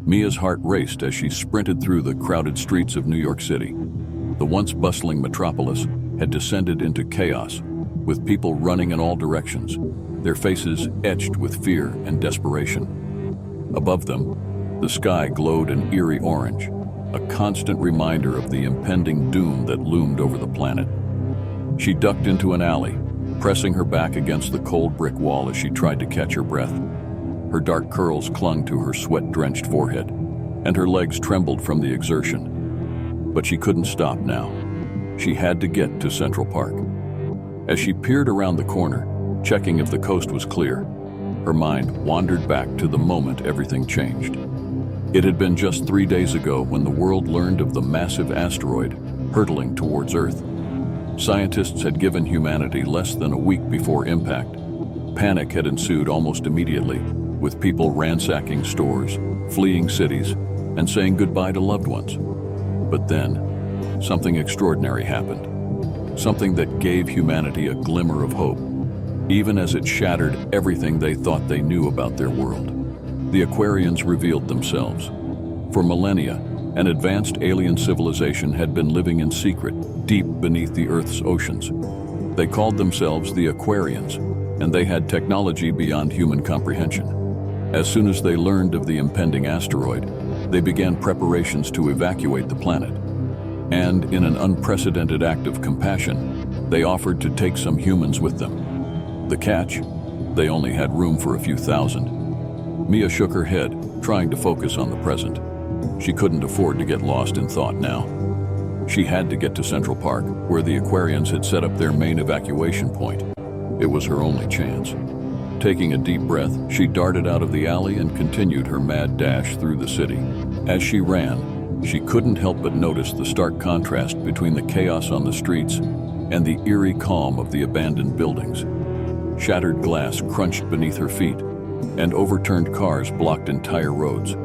Mia's heart raced as she sprinted through the crowded streets of New York City. The once bustling metropolis had descended into chaos, with people running in all directions, their faces etched with fear and desperation. Above them, the sky glowed an eerie orange, a constant reminder of the impending doom that loomed over the planet. She ducked into an alley, pressing her back against the cold brick wall as she tried to catch her breath. Her dark curls clung to her sweat-drenched forehead, and her legs trembled from the exertion. But she couldn't stop now. She had to get to Central Park. As she peered around the corner, checking if the coast was clear, her mind wandered back to the moment everything changed. It had been just 3 days ago when the world learned of the massive asteroid hurtling towards Earth. Scientists had given humanity less than a week before impact. Panic had ensued almost immediately, with people ransacking stores, fleeing cities, and saying goodbye to loved ones. But then, something extraordinary happened. Something that gave humanity a glimmer of hope, even as it shattered everything they thought they knew about their world. The Aquarians revealed themselves. For millennia, an advanced alien civilization had been living in secret, deep beneath the Earth's oceans. They called themselves the Aquarians, and they had technology beyond human comprehension. As soon as they learned of the impending asteroid, they began preparations to evacuate the planet. And in an unprecedented act of compassion, they offered to take some humans with them. The catch? They only had room for a few thousand. Mia shook her head, trying to focus on the present. She couldn't afford to get lost in thought now. She had to get to Central Park, where the Aquarians had set up their main evacuation point. It was her only chance. Taking a deep breath, she darted out of the alley and continued her mad dash through the city. As she ran, she couldn't help but notice the stark contrast between the chaos on the streets and the eerie calm of the abandoned buildings. Shattered glass crunched beneath her feet, and overturned cars blocked entire roads.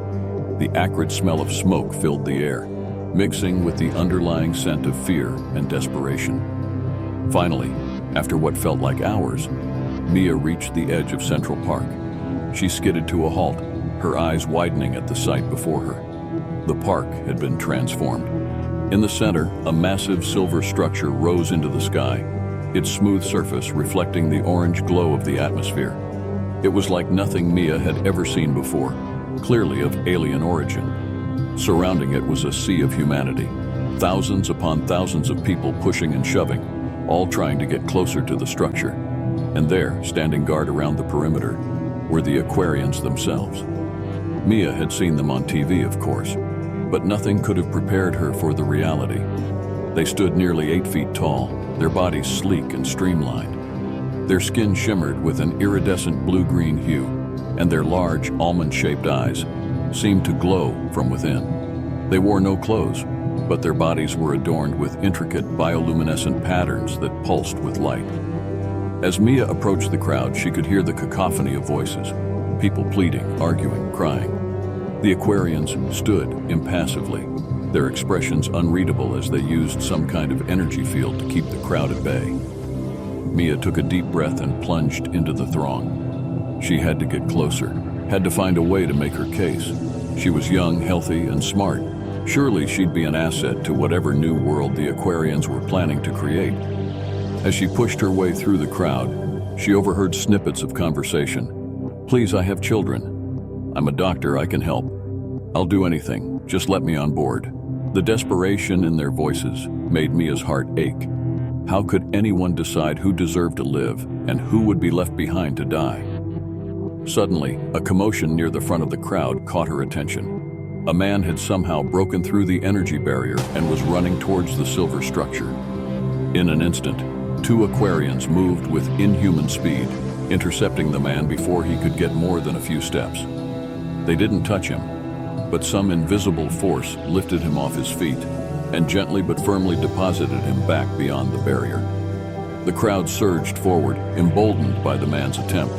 The acrid smell of smoke filled the air, mixing with the underlying scent of fear and desperation. Finally, after what felt like hours, Mia reached the edge of Central Park. She skidded to a halt, her eyes widening at the sight before her. The park had been transformed. In the center, a massive silver structure rose into the sky, its smooth surface reflecting the orange glow of the atmosphere. It was like nothing Mia had ever seen before, clearly of alien origin. Surrounding it was a sea of humanity, thousands upon thousands of people pushing and shoving, all trying to get closer to the structure. And there, standing guard around the perimeter, were the Aquarians themselves. Mia had seen them on TV, of course, but nothing could have prepared her for the reality. They stood nearly 8 feet tall, their bodies sleek and streamlined. Their skin shimmered with an iridescent blue-green hue, and their large, almond-shaped eyes seemed to glow from within. They wore no clothes, but their bodies were adorned with intricate bioluminescent patterns that pulsed with light. As Mia approached the crowd, she could hear the cacophony of voices, people pleading, arguing, crying. The Aquarians stood impassively, their expressions unreadable as they used some kind of energy field to keep the crowd at bay. Mia took a deep breath and plunged into the throng. She had to get closer, had to find a way to make her case. She was young, healthy, and smart. Surely she'd be an asset to whatever new world the Aquarians were planning to create. As she pushed her way through the crowd, she overheard snippets of conversation. "Please, I have children. I'm a doctor, I can help. I'll do anything, just let me on board." The desperation in their voices made Mia's heart ache. How could anyone decide who deserved to live and who would be left behind to die? Suddenly, a commotion near the front of the crowd caught her attention. A man had somehow broken through the energy barrier and was running towards the silver structure. In an instant, 2 Aquarians moved with inhuman speed, intercepting the man before he could get more than a few steps. They didn't touch him, but some invisible force lifted him off his feet and gently but firmly deposited him back beyond the barrier. The crowd surged forward, emboldened by the man's attempt.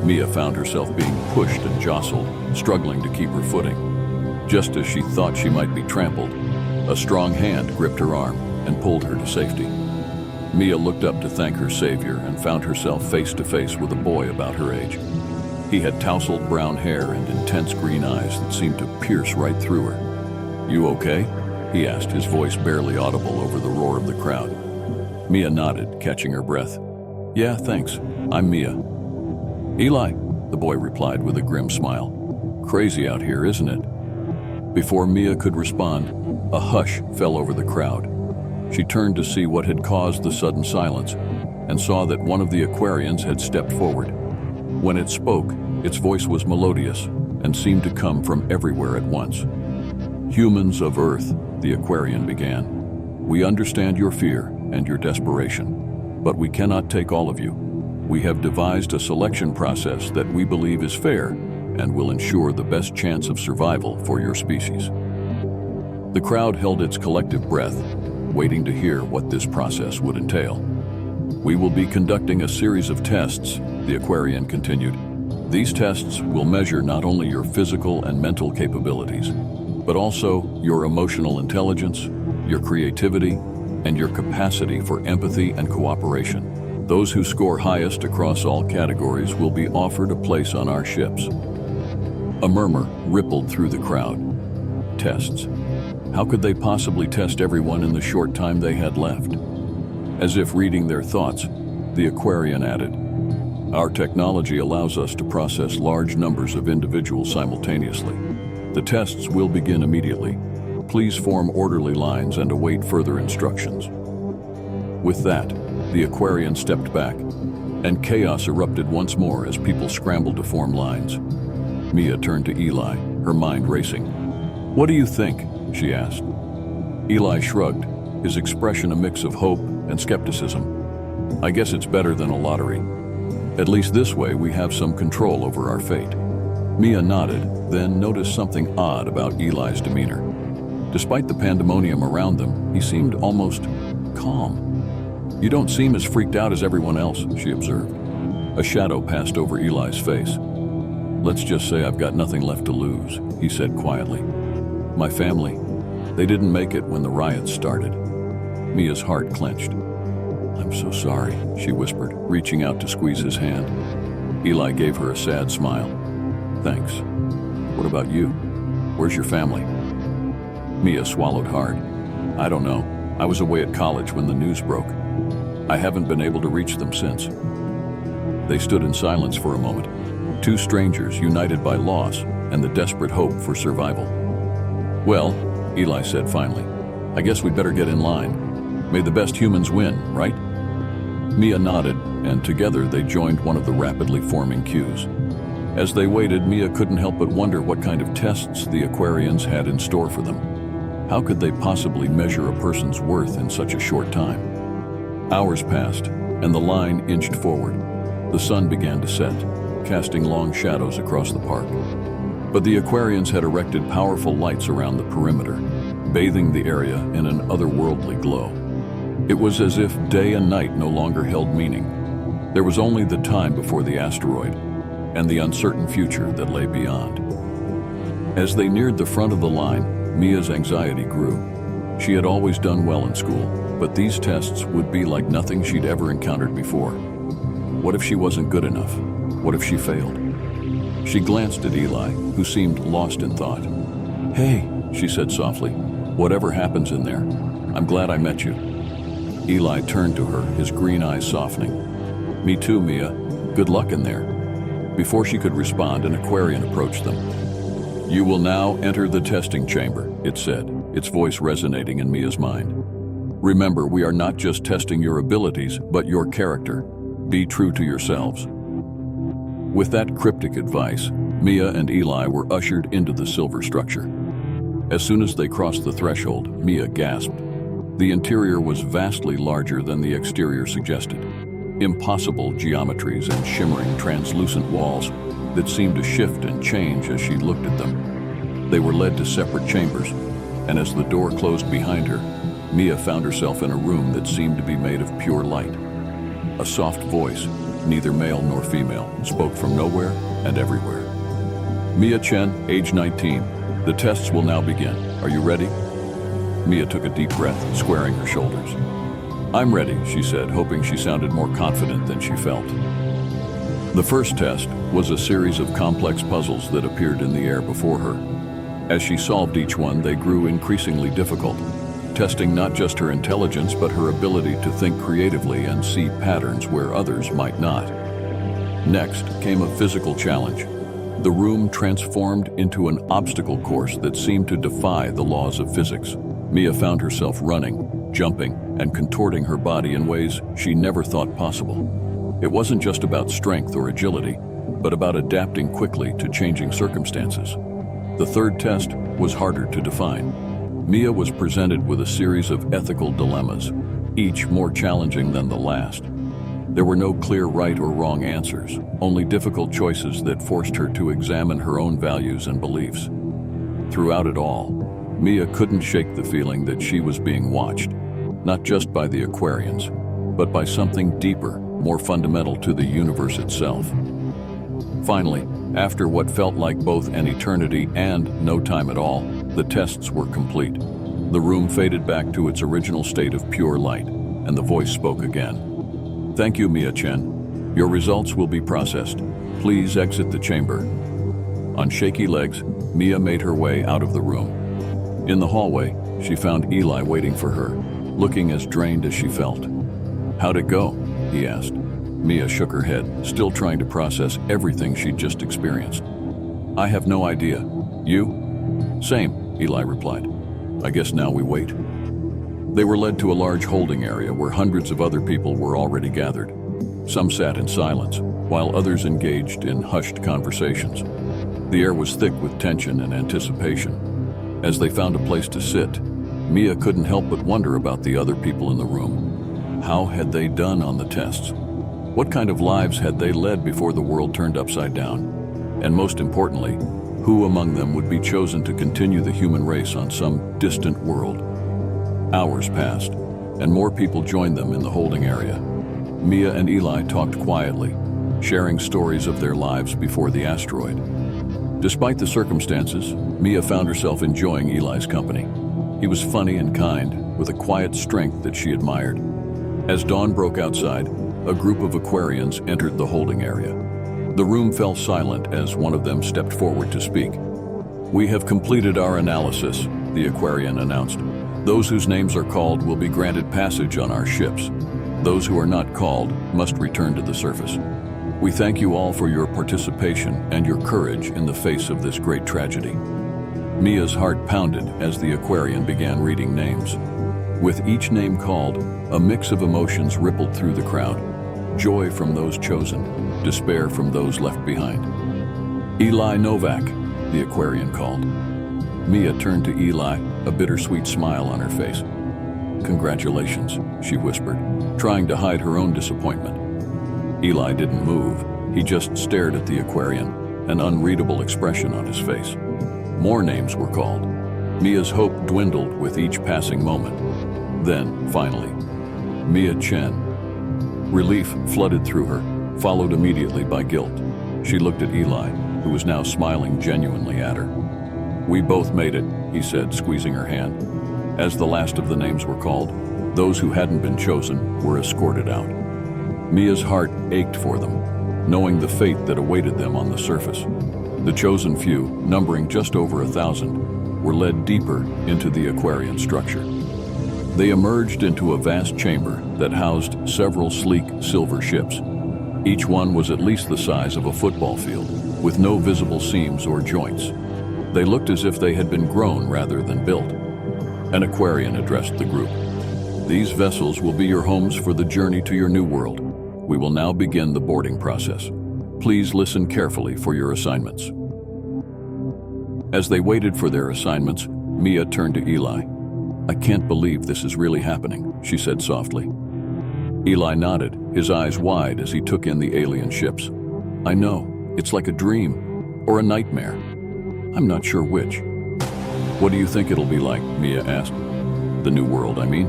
Mia found herself being pushed and jostled, struggling to keep her footing. Just as she thought she might be trampled, a strong hand gripped her arm and pulled her to safety. Mia looked up to thank her savior and found herself face to face with a boy about her age. He had tousled brown hair and intense green eyes that seemed to pierce right through her. "You okay?" he asked, his voice barely audible over the roar of the crowd. Mia nodded, catching her breath. "Yeah, thanks. I'm Mia." "Eli," the boy replied with a grim smile. "Crazy out here, isn't it?" Before Mia could respond, a hush fell over the crowd. She turned to see what had caused the sudden silence and saw that one of the Aquarians had stepped forward. When it spoke, its voice was melodious and seemed to come from everywhere at once. "Humans of Earth," the Aquarian began, "we understand your fear and your desperation, but we cannot take all of you. We have devised a selection process that we believe is fair and will ensure the best chance of survival for your species." The crowd held its collective breath, waiting to hear what this process would entail. "We will be conducting a series of tests," the Aquarian continued. "These tests will measure not only your physical and mental capabilities, but also your emotional intelligence, your creativity, and your capacity for empathy and cooperation. Those who score highest across all categories will be offered a place on our ships." A murmur rippled through the crowd. Tests. How could they possibly test everyone in the short time they had left? As if reading their thoughts, the Aquarian added, "Our technology allows us to process large numbers of individuals simultaneously. The tests will begin immediately. Please form orderly lines and await further instructions." With that, the Aquarian stepped back, and chaos erupted once more as people scrambled to form lines. Mia turned to Eli, her mind racing. "What do you think?" she asked. Eli shrugged, his expression a mix of hope and skepticism. "I guess it's better than a lottery. At least this way we have some control over our fate." Mia nodded, then noticed something odd about Eli's demeanor. Despite the pandemonium around them, he seemed almost calm. "You don't seem as freaked out as everyone else," she observed. A shadow passed over Eli's face. "Let's just say I've got nothing left to lose," he said quietly. "My family, they didn't make it when the riots started." Mia's heart clenched. "I'm so sorry," she whispered, reaching out to squeeze his hand. Eli gave her a sad smile. "Thanks. What about you? Where's your family?" Mia swallowed hard. "I don't know. I was away at college when the news broke. I haven't been able to reach them since." They stood in silence for a moment, two strangers united by loss and the desperate hope for survival. "Well," Eli said finally, "I guess we'd better get in line. May the best humans win, right?" Mia nodded, and together they joined one of the rapidly forming queues. As they waited, Mia couldn't help but wonder what kind of tests the Aquarians had in store for them. How could they possibly measure a person's worth in such a short time? Hours passed, and the line inched forward. The sun began to set, casting long shadows across the park. But the Aquarians had erected powerful lights around the perimeter, bathing the area in an otherworldly glow. It was as if day and night no longer held meaning. There was only the time before the asteroid, and the uncertain future that lay beyond. As they neared the front of the line, Mia's anxiety grew. She had always done well in school, but these tests would be like nothing she'd ever encountered before. What if she wasn't good enough? What if she failed? She glanced at Eli, who seemed lost in thought. "Hey," she said softly, "whatever happens in there, I'm glad I met you." Eli turned to her, his green eyes softening. "Me too, Mia. Good luck in there." Before she could respond, an Aquarian approached them. "You will now enter the testing chamber," it said, its voice resonating in Mia's mind. "Remember, we are not just testing your abilities, but your character. Be true to yourselves." With that cryptic advice, Mia and Eli were ushered into the silver structure. As soon as they crossed the threshold, Mia gasped. The interior was vastly larger than the exterior suggested. Impossible geometries and shimmering translucent walls that seemed to shift and change as she looked at them. They were led to separate chambers, and as the door closed behind her, Mia found herself in a room that seemed to be made of pure light. A soft voice, neither male nor female, spoke from nowhere and everywhere. "Mia Chen, age 19. The tests will now begin. Are you ready?" Mia took a deep breath, squaring her shoulders. "I'm ready," she said, hoping she sounded more confident than she felt. The first test was a series of complex puzzles that appeared in the air before her. As she solved each one, they grew increasingly difficult, testing not just her intelligence but her ability to think creatively and see patterns where others might not. Next came a physical challenge. The room transformed into an obstacle course that seemed to defy the laws of physics. Mia found herself running, jumping, and contorting her body in ways she never thought possible. It wasn't just about strength or agility, but about adapting quickly to changing circumstances. The third test was harder to define. Mia was presented with a series of ethical dilemmas, each more challenging than the last. There were no clear right or wrong answers, only difficult choices that forced her to examine her own values and beliefs. Throughout it all, Mia couldn't shake the feeling that she was being watched, not just by the Aquarians, but by something deeper, more fundamental to the universe itself. Finally, after what felt like both an eternity and no time at all, the tests were complete. The room faded back to its original state of pure light, and the voice spoke again. "Thank you, Mia Chen. Your results will be processed. Please exit the chamber." On shaky legs, Mia made her way out of the room. In the hallway, she found Eli waiting for her, looking as drained as she felt. "How'd it go?" he asked. Mia shook her head, still trying to process everything she'd just experienced. "I have no idea. You?" "Same," Eli replied. "I guess now we wait." They were led to a large holding area where hundreds of other people were already gathered. Some sat in silence, while others engaged in hushed conversations. The air was thick with tension and anticipation. As they found a place to sit, Mia couldn't help but wonder about the other people in the room. How had they done on the tests? What kind of lives had they led before the world turned upside down? And most importantly, who among them would be chosen to continue the human race on some distant world? Hours passed, and more people joined them in the holding area. Mia and Eli talked quietly, sharing stories of their lives before the asteroid. Despite the circumstances, Mia found herself enjoying Eli's company. He was funny and kind, with a quiet strength that she admired. As dawn broke outside, a group of Aquarians entered the holding area. The room fell silent as one of them stepped forward to speak. "We have completed our analysis," the Aquarian announced. "Those whose names are called will be granted passage on our ships. Those who are not called must return to the surface. We thank you all for your participation and your courage in the face of this great tragedy." Mia's heart pounded as the Aquarian began reading names. With each name called, a mix of emotions rippled through the crowd. Joy from those chosen, despair from those left behind. "Eli Novak," the Aquarian called. Mia turned to Eli, a bittersweet smile on her face. "Congratulations," she whispered, trying to hide her own disappointment. Eli didn't move. He just stared at the Aquarian, an unreadable expression on his face. More names were called. Mia's hope dwindled with each passing moment. Then, finally, Mia Chen. Relief flooded through her, followed immediately by guilt. She looked at Eli, who was now smiling genuinely at her. "We both made it," he said, squeezing her hand. As the last of the names were called, those who hadn't been chosen were escorted out. Mia's heart ached for them, knowing the fate that awaited them on the surface. The chosen few, numbering just over 1,000, were led deeper into the Aquarian structure. They emerged into a vast chamber that housed several sleek silver ships. Each one was at least the size of a football field, with no visible seams or joints. They looked as if they had been grown rather than built. An Aquarian addressed the group. "These vessels will be your homes for the journey to your new world. We will now begin the boarding process. Please listen carefully for your assignments." As they waited for their assignments, Mia turned to Eli. "I can't believe this is really happening," she said softly. Eli nodded, his eyes wide as he took in the alien ships. "I know, it's like a dream, or a nightmare. I'm not sure which." "What do you think it'll be like?" Mia asked. "The new world, I mean."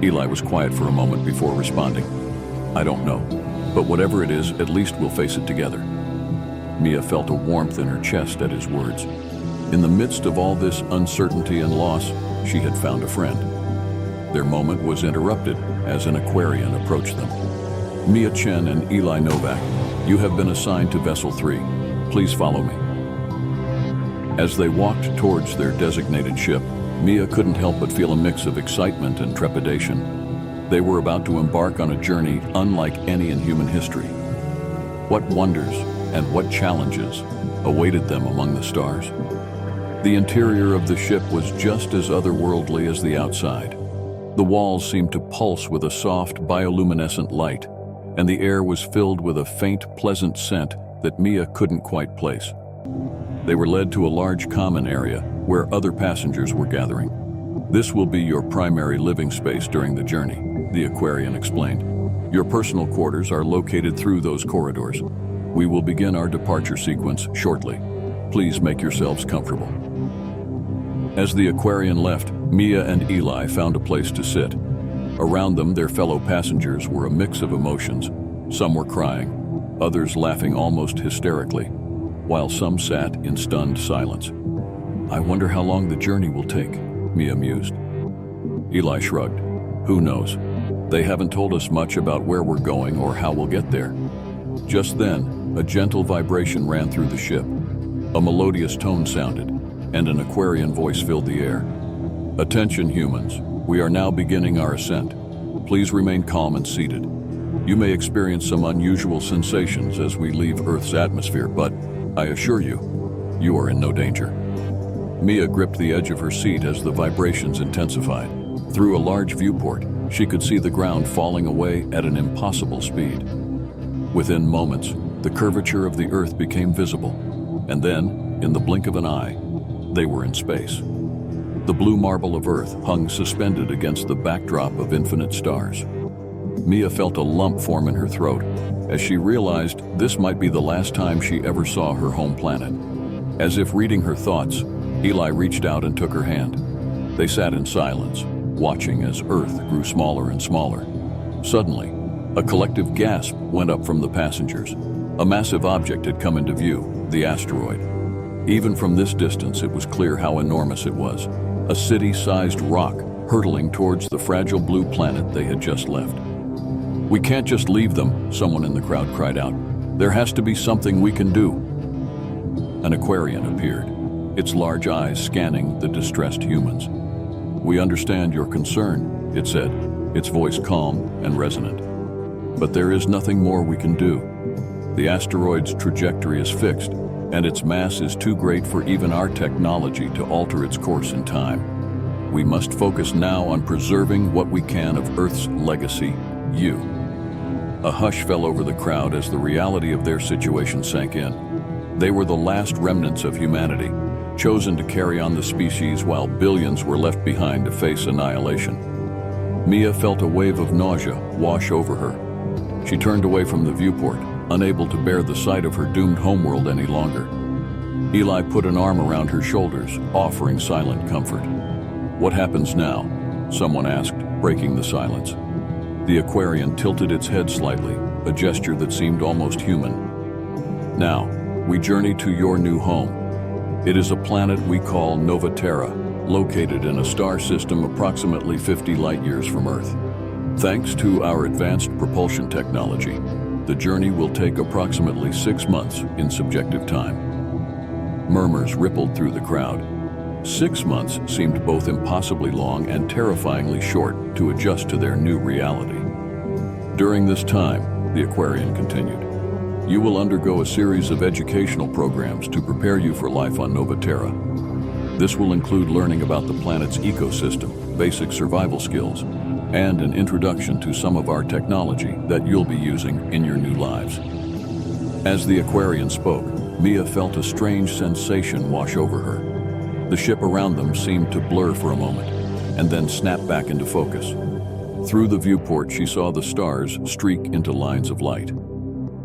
Eli was quiet for a moment before responding. "I don't know, but whatever it is, at least we'll face it together." Mia felt a warmth in her chest at his words. In the midst of all this uncertainty and loss, she had found a friend. Their moment was interrupted as an Aquarian approached them. Mia Chen and Eli Novak, You have been assigned to Vessel 3. Please follow me." As they walked towards their designated ship, Mia couldn't help but feel a mix of excitement and trepidation. They were about to embark on a journey unlike any in human history. What wonders and what challenges awaited them among the stars? The interior of the ship was just as otherworldly as the outside. The walls seemed to pulse with a soft, bioluminescent light, and the air was filled with a faint, pleasant scent that Mia couldn't quite place. They were led to a large common area where other passengers were gathering. "This will be your primary living space during the journey," the Aquarian explained. "Your personal quarters are located through those corridors. We will begin our departure sequence shortly. Please make yourselves comfortable." As the Aquarian left, Mia and Eli found a place to sit. Around them, their fellow passengers were a mix of emotions. Some were crying, others laughing almost hysterically, while some sat in stunned silence. "I wonder how long the journey will take," Mia mused. Eli shrugged. "Who knows? They haven't told us much about where we're going or how we'll get there." Just then, a gentle vibration ran through the ship. A melodious tone sounded, and an Aquarian voice filled the air. "Attention, humans. We are now beginning our ascent. Please remain calm and seated. You may experience some unusual sensations as we leave Earth's atmosphere, but I assure you, you are in no danger." Mia gripped the edge of her seat as the vibrations intensified. Through a large viewport, she could see the ground falling away at an impossible speed. Within moments, the curvature of the Earth became visible, and then, in the blink of an eye, they were in space. The blue marble of Earth hung suspended against the backdrop of infinite stars. Mia felt a lump form in her throat as she realized this might be the last time she ever saw her home planet. As if reading her thoughts, Eli reached out and took her hand. They sat in silence, watching as Earth grew smaller and smaller. Suddenly, a collective gasp went up from the passengers. A massive object had come into view, the asteroid. Even from this distance, it was clear how enormous it was. A city-sized rock hurtling towards the fragile blue planet they had just left. "We can't just leave them," someone in the crowd cried out. "There has to be something we can do." An Aquarian appeared, its large eyes scanning the distressed humans. "We understand your concern," it said, its voice calm and resonant. "But there is nothing more we can do. The asteroid's trajectory is fixed, and its mass is too great for even our technology to alter its course in time. We must focus now on preserving what we can of Earth's legacy, you." A hush fell over the crowd as the reality of their situation sank in. They were the last remnants of humanity, chosen to carry on the species while billions were left behind to face annihilation. Mia felt a wave of nausea wash over her. She turned away from the viewport, unable to bear the sight of her doomed homeworld any longer. Eli put an arm around her shoulders, offering silent comfort. "What happens now?" someone asked, breaking the silence. The Aquarian tilted its head slightly, a gesture that seemed almost human. "Now, we journey to your new home. It is a planet we call Novaterra, located in a star system approximately 50 light-years from Earth. Thanks to our advanced propulsion technology, the journey will take approximately 6 months in subjective time." Murmurs rippled through the crowd. 6 months seemed both impossibly long and terrifyingly short to adjust to their new reality. "During this time," the Aquarian continued, "you will undergo a series of educational programs to prepare you for life on Novaterra. This will include learning about the planet's ecosystem, basic survival skills, and an introduction to some of our technology that you'll be using in your new lives." As the Aquarian spoke, Mia felt a strange sensation wash over her. The ship around them seemed to blur for a moment, and then snap back into focus. Through the viewport, she saw the stars streak into lines of light.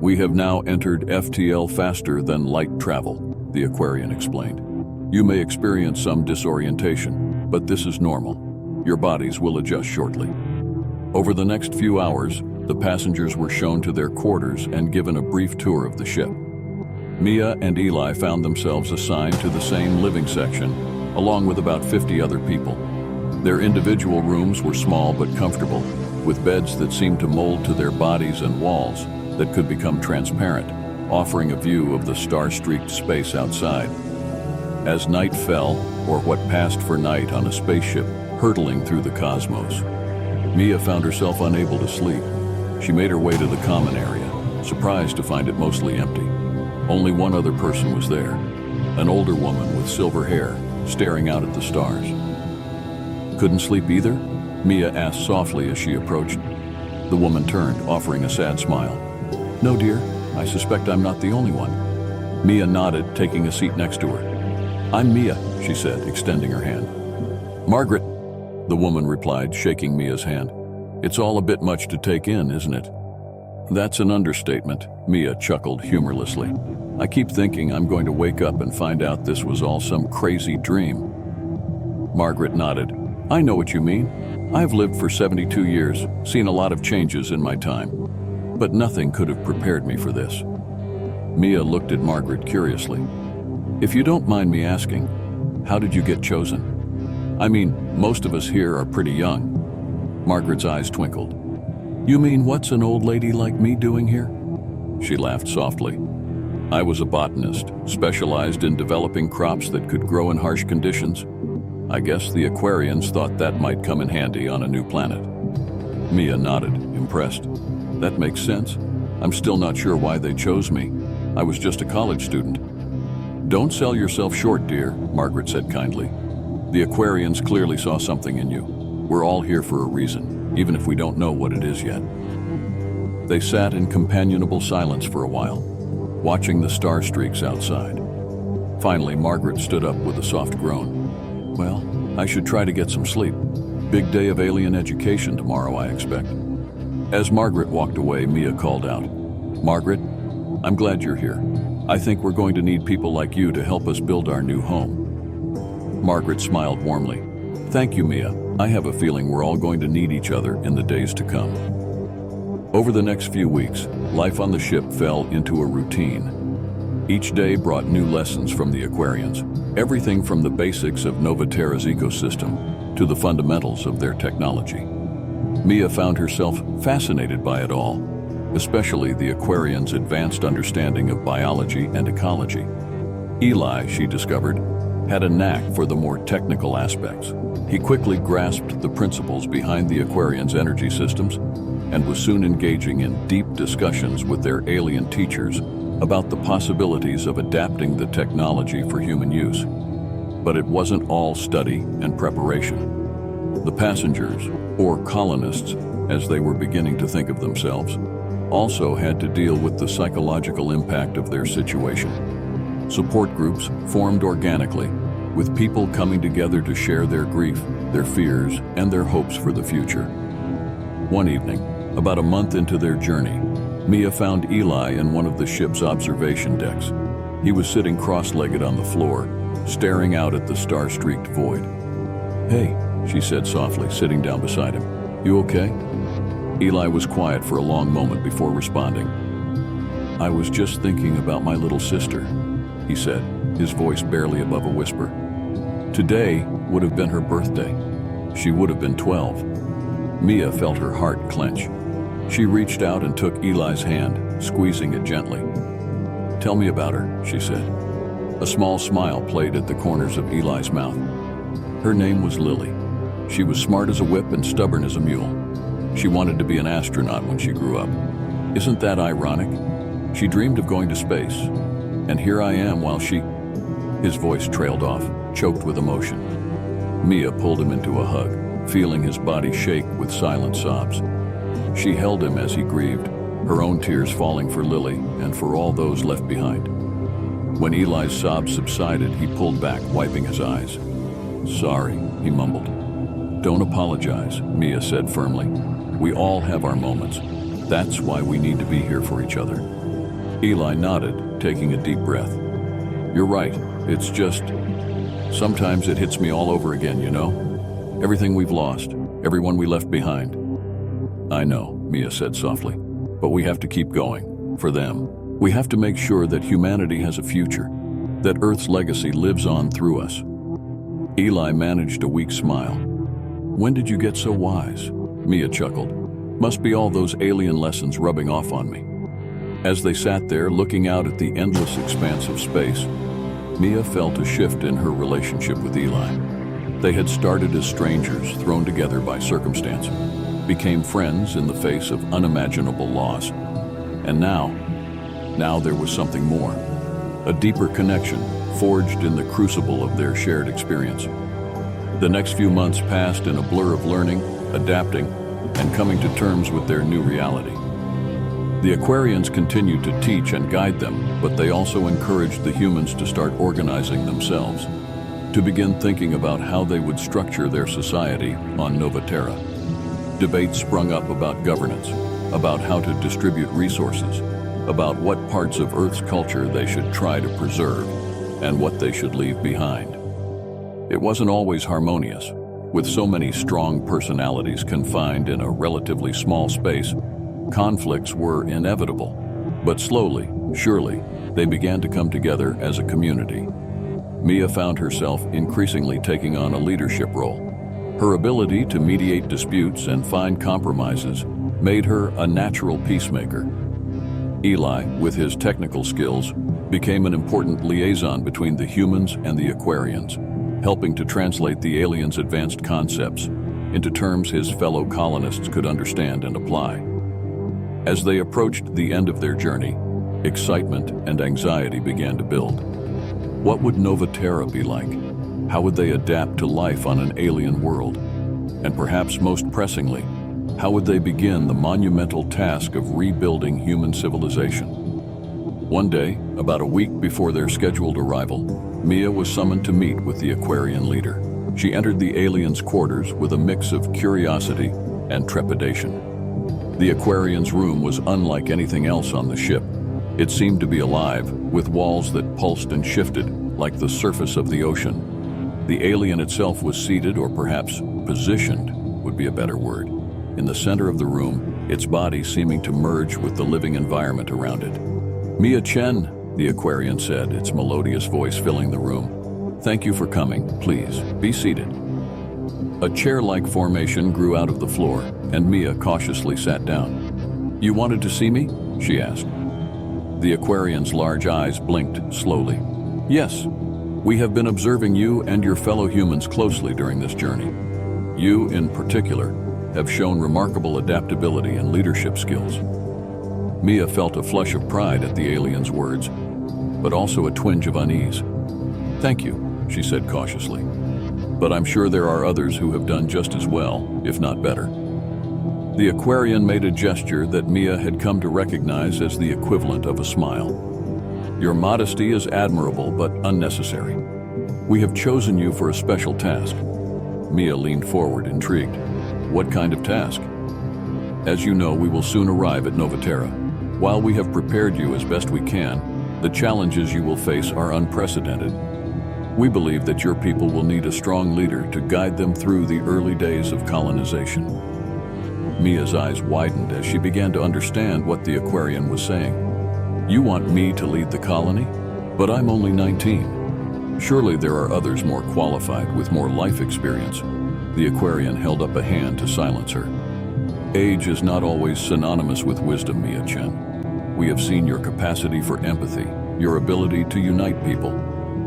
"We have now entered FTL faster than light travel," the Aquarian explained. "You may experience some disorientation, but this is normal. Your bodies will adjust shortly." Over the next few hours, the passengers were shown to their quarters and given a brief tour of the ship. Mia and Eli found themselves assigned to the same living section, along with about 50 other people. Their individual rooms were small but comfortable, with beds that seemed to mold to their bodies and walls that could become transparent, offering a view of the star-streaked space outside. As night fell, or what passed for night on a spaceship hurtling through the cosmos, Mia found herself unable to sleep. She made her way to the common area, surprised to find it mostly empty. Only one other person was there, an older woman with silver hair, staring out at the stars. Couldn't sleep either? Mia asked softly as she approached. The woman turned, offering a sad smile. No, dear, I suspect I'm not the only one. Mia nodded, taking a seat next to her. I'm Mia, she said, extending her hand. Margaret, the woman replied, shaking Mia's hand. It's all a bit much to take in, isn't it? That's an understatement, Mia chuckled humorlessly. I keep thinking I'm going to wake up and find out this was all some crazy dream. Margaret nodded. I know what you mean. I've lived for 72 years, seen a lot of changes in my time, but nothing could have prepared me for this. Mia looked at Margaret curiously. If you don't mind me asking, how did you get chosen? I mean, most of us here are pretty young. Margaret's eyes twinkled. You mean what's an old lady like me doing here? She laughed softly. I was a botanist, specialized in developing crops that could grow in harsh conditions. I guess the Aquarians thought that might come in handy on a new planet. Mia nodded, impressed. That makes sense. I'm still not sure why they chose me. I was just a college student. Don't sell yourself short, dear, Margaret said kindly. The Aquarians clearly saw something in you. We're all here for a reason, even if we don't know what it is yet. They sat in companionable silence for a while, watching the star streaks outside. Finally, Margaret stood up with a soft groan. Well, I should try to get some sleep. Big day of alien education tomorrow, I expect. As Margaret walked away, Mia called out, Margaret, I'm glad you're here. I think we're going to need people like you to help us build our new home. Margaret smiled warmly. Thank you, Mia. I have a feeling we're all going to need each other in the days to come. Over the next few weeks, life on the ship fell into a routine. Each day brought new lessons from the Aquarians, everything from the basics of Novaterra's ecosystem to the fundamentals of their technology. Mia found herself fascinated by it all, especially the Aquarians' advanced understanding of biology and ecology. Eli, she discovered, had a knack for the more technical aspects. He quickly grasped the principles behind the Aquarians' energy systems and was soon engaging in deep discussions with their alien teachers about the possibilities of adapting the technology for human use. But it wasn't all study and preparation. The passengers, or colonists, as they were beginning to think of themselves, also had to deal with the psychological impact of their situation. Support groups formed organically, with people coming together to share their grief, their fears, and their hopes for the future. One evening, about a month into their journey, Mia found Eli in one of the ship's observation decks. He was sitting cross-legged on the floor, staring out at the star-streaked void. Hey, she said softly, sitting down beside him. You okay? Eli was quiet for a long moment before responding. I was just thinking about my little sister, he said, his voice barely above a whisper. Today would have been her birthday. She would have been 12. Mia felt her heart clench. She reached out and took Eli's hand, squeezing it gently. Tell me about her, she said. A small smile played at the corners of Eli's mouth. Her name was Lily. She was smart as a whip and stubborn as a mule. She wanted to be an astronaut when she grew up. Isn't that ironic? She dreamed of going to space, and here I am while she... His voice trailed off, choked with emotion. Mia pulled him into a hug, feeling his body shake with silent sobs. She held him as he grieved, her own tears falling for Lily and for all those left behind. When Eli's sobs subsided, he pulled back, wiping his eyes. Sorry, he mumbled. Don't apologize, Mia said firmly. We all have our moments. That's why we need to be here for each other. Eli nodded, taking a deep breath. You're right, it's just... Sometimes it hits me all over again, you know? Everything we've lost, everyone we left behind. I know, Mia said softly, but we have to keep going, for them. We have to make sure that humanity has a future, that Earth's legacy lives on through us. Eli managed a weak smile. When did you get so wise? Mia chuckled. Must be all those alien lessons rubbing off on me. As they sat there looking out at the endless expanse of space, Mia felt a shift in her relationship with Eli. They had started as strangers thrown together by circumstance, became friends in the face of unimaginable loss. And now there was something more, a deeper connection forged in the crucible of their shared experience. The next few months passed in a blur of learning, adapting, and coming to terms with their new reality. The Aquarians continued to teach and guide them, but they also encouraged the humans to start organizing themselves, to begin thinking about how they would structure their society on Novaterra. Debates sprung up about governance, about how to distribute resources, about what parts of Earth's culture they should try to preserve, and what they should leave behind. It wasn't always harmonious. With so many strong personalities confined in a relatively small space, conflicts were inevitable. But slowly, surely, they began to come together as a community. Mia found herself increasingly taking on a leadership role. Her ability to mediate disputes and find compromises made her a natural peacemaker. Eli, with his technical skills, became an important liaison between the humans and the Aquarians, helping to translate the aliens' advanced concepts into terms his fellow colonists could understand and apply. As they approached the end of their journey, excitement and anxiety began to build. What would Novaterra be like? How would they adapt to life on an alien world? And perhaps most pressingly, how would they begin the monumental task of rebuilding human civilization? One day, about a week before their scheduled arrival, Mia was summoned to meet with the Aquarian leader. She entered the aliens' quarters with a mix of curiosity and trepidation. The Aquarian's room was unlike anything else on the ship. It seemed to be alive, with walls that pulsed and shifted like the surface of the ocean. The alien itself was seated, or perhaps positioned would be a better word, in the center of the room, its body seeming to merge with the living environment around it. "Mia Chen," the Aquarian said, its melodious voice filling the room. "Thank you for coming. Please, be seated." A chair-like formation grew out of the floor, and Mia cautiously sat down. "You wanted to see me?" she asked. The Aquarian's large eyes blinked slowly. "Yes. We have been observing you and your fellow humans closely during this journey. You, in particular, have shown remarkable adaptability and leadership skills." Mia felt a flush of pride at the alien's words, but also a twinge of unease. "Thank you," she said cautiously. "But I'm sure there are others who have done just as well, if not better." The Aquarian made a gesture that Mia had come to recognize as the equivalent of a smile. "Your modesty is admirable but unnecessary. We have chosen you for a special task." Mia leaned forward, intrigued. "What kind of task?" "As you know, we will soon arrive at Novaterra. While we have prepared you as best we can, the challenges you will face are unprecedented. We believe that your people will need a strong leader to guide them through the early days of colonization." Mia's eyes widened as she began to understand what the Aquarian was saying. "You want me to lead the colony? But I'm only 19. Surely there are others more qualified with more life experience." The Aquarian held up a hand to silence her. "Age is not always synonymous with wisdom, Mia Chen. We have seen your capacity for empathy, your ability to unite people,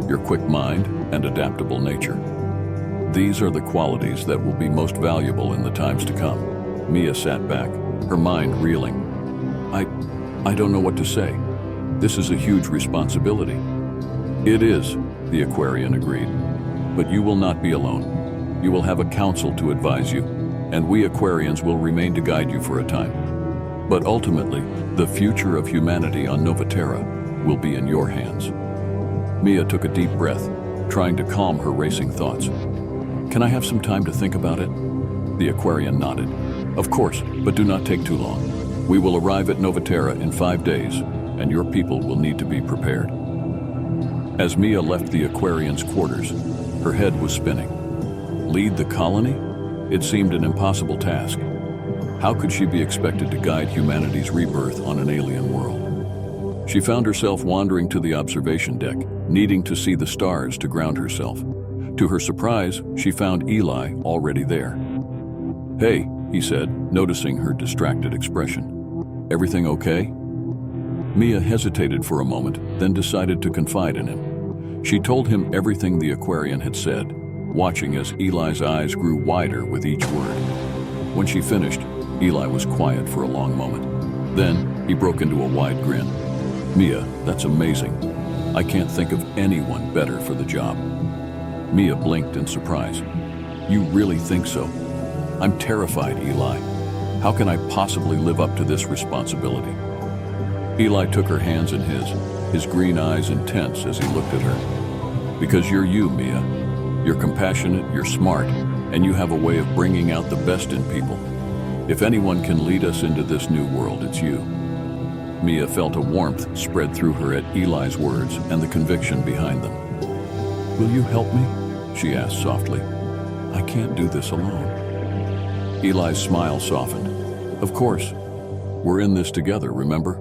your quick mind and adaptable nature. These are the qualities that will be most valuable in the times to come." Mia sat back, her mind reeling. I don't know what to say. This is a huge responsibility." "It is," the Aquarian agreed. "But you will not be alone. You will have a council to advise you, and we Aquarians will remain to guide you for a time. But ultimately, the future of humanity on Novaterra will be in your hands." Mia took a deep breath, trying to calm her racing thoughts. "Can I have some time to think about it?" The Aquarian nodded. "Of course, but do not take too long. We will arrive at Novaterra in 5 days, and your people will need to be prepared." As Mia left the Aquarian's quarters, her head was spinning. Lead the colony? It seemed an impossible task. How could she be expected to guide humanity's rebirth on an alien world? She found herself wandering to the observation deck, needing to see the stars to ground herself. To her surprise, she found Eli already there. "Hey," he said, noticing her distracted expression. "Everything okay?" Mia hesitated for a moment, then decided to confide in him. She told him everything the Aquarian had said, watching as Eli's eyes grew wider with each word. When she finished, Eli was quiet for a long moment. Then he broke into a wide grin. "Mia, that's amazing. I can't think of anyone better for the job." Mia blinked in surprise. "You really think so?" "I'm terrified, Eli. How can I possibly live up to this responsibility?" Eli took her hands in his green eyes intense as he looked at her. "Because you're you, Mia. You're compassionate, you're smart, and you have a way of bringing out the best in people. If anyone can lead us into this new world, it's you." Mia felt a warmth spread through her at Eli's words and the conviction behind them. "Will you help me?" she asked softly. "I can't do this alone." Eli's smile softened. "Of course. We're in this together, remember?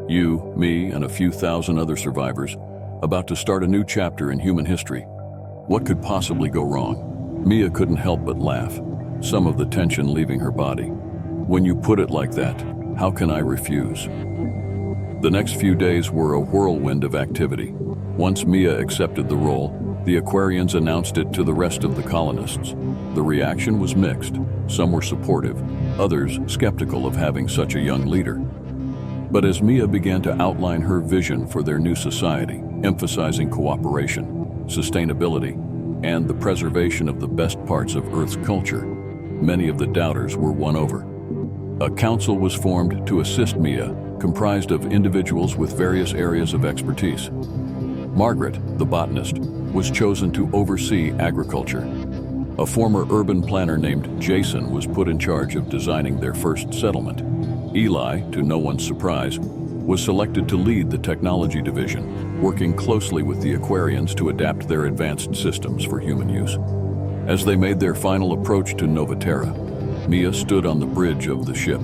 You, me, and a few thousand other survivors, about to start a new chapter in human history. What could possibly go wrong?" Mia couldn't help but laugh, some of the tension leaving her body. "When you put it like that, how can I refuse?" The next few days were a whirlwind of activity. Once Mia accepted the role, the Aquarians announced it to the rest of the colonists. The reaction was mixed. Some were supportive, others skeptical of having such a young leader. But as Mia began to outline her vision for their new society, emphasizing cooperation, sustainability, and the preservation of the best parts of Earth's culture, many of the doubters were won over. A council was formed to assist Mia, comprised of individuals with various areas of expertise. Margaret, the botanist, was chosen to oversee agriculture. A former urban planner named Jason was put in charge of designing their first settlement. Eli, to no one's surprise, was selected to lead the technology division, working closely with the Aquarians to adapt their advanced systems for human use. As they made their final approach to Novaterra, Mia stood on the bridge of the ship,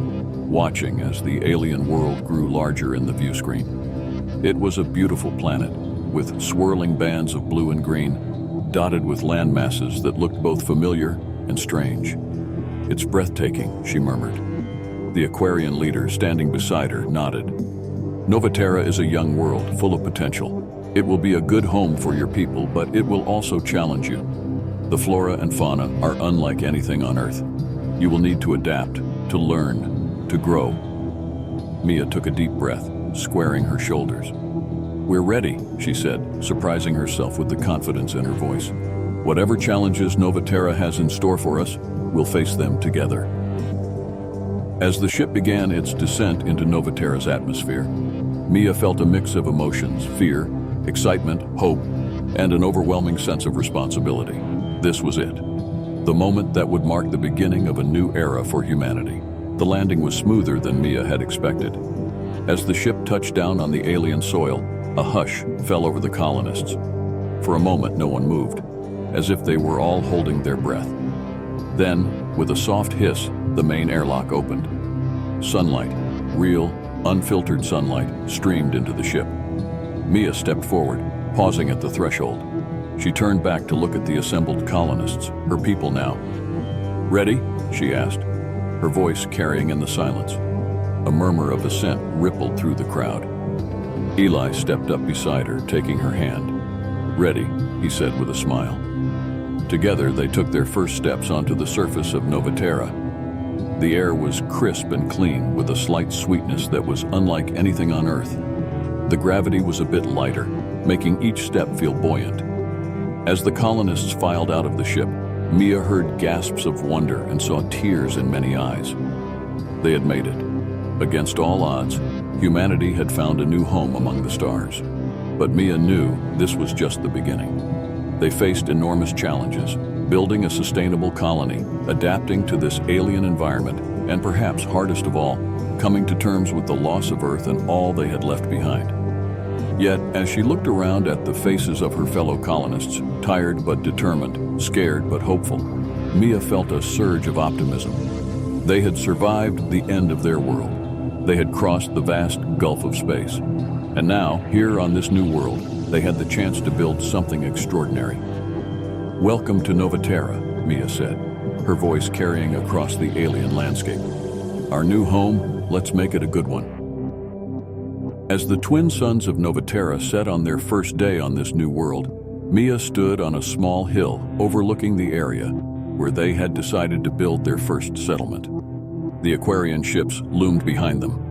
watching as the alien world grew larger in the view screen. It was a beautiful planet, with swirling bands of blue and green, dotted with land masses that looked both familiar and strange. "It's breathtaking," she murmured. The Aquarian leader, standing beside her, nodded. "Novaterra is a young world full of potential. It will be a good home for your people, but it will also challenge you. The flora and fauna are unlike anything on Earth. You will need to adapt, to learn, to grow." Mia took a deep breath, squaring her shoulders. "We're ready," she said, surprising herself with the confidence in her voice. "Whatever challenges Novaterra has in store for us, we'll face them together." As the ship began its descent into Novaterra's atmosphere, Mia felt a mix of emotions: fear, excitement, hope, and an overwhelming sense of responsibility. This was it, the moment that would mark the beginning of a new era for humanity. The landing was smoother than Mia had expected. As the ship touched down on the alien soil, a hush fell over the colonists. For a moment, no one moved, as if they were all holding their breath. Then, with a soft hiss, the main airlock opened. Sunlight, real, unfiltered sunlight, streamed into the ship. Mia stepped forward, pausing at the threshold. She turned back to look at the assembled colonists, her people now. "Ready?" she asked, her voice carrying in the silence. A murmur of assent rippled through the crowd. Eli stepped up beside her, taking her hand. "Ready," he said with a smile. Together, they took their first steps onto the surface of Novaterra. The air was crisp and clean, with a slight sweetness that was unlike anything on Earth. The gravity was a bit lighter, making each step feel buoyant. As the colonists filed out of the ship, Mia heard gasps of wonder and saw tears in many eyes. They had made it. Against all odds, humanity had found a new home among the stars. But Mia knew this was just the beginning. They faced enormous challenges, building a sustainable colony, adapting to this alien environment, and perhaps hardest of all, coming to terms with the loss of Earth and all they had left behind. Yet, as she looked around at the faces of her fellow colonists, tired but determined, scared but hopeful, Mia felt a surge of optimism. They had survived the end of their world. They had crossed the vast gulf of space. And now, here on this new world, they had the chance to build something extraordinary. "Welcome to Novaterra," Mia said, her voice carrying across the alien landscape. "Our new home, let's make it a good one." As the twin suns of Novaterra set on their first day on this new world, Mia stood on a small hill overlooking the area where they had decided to build their first settlement. The Aquarian ships loomed behind them,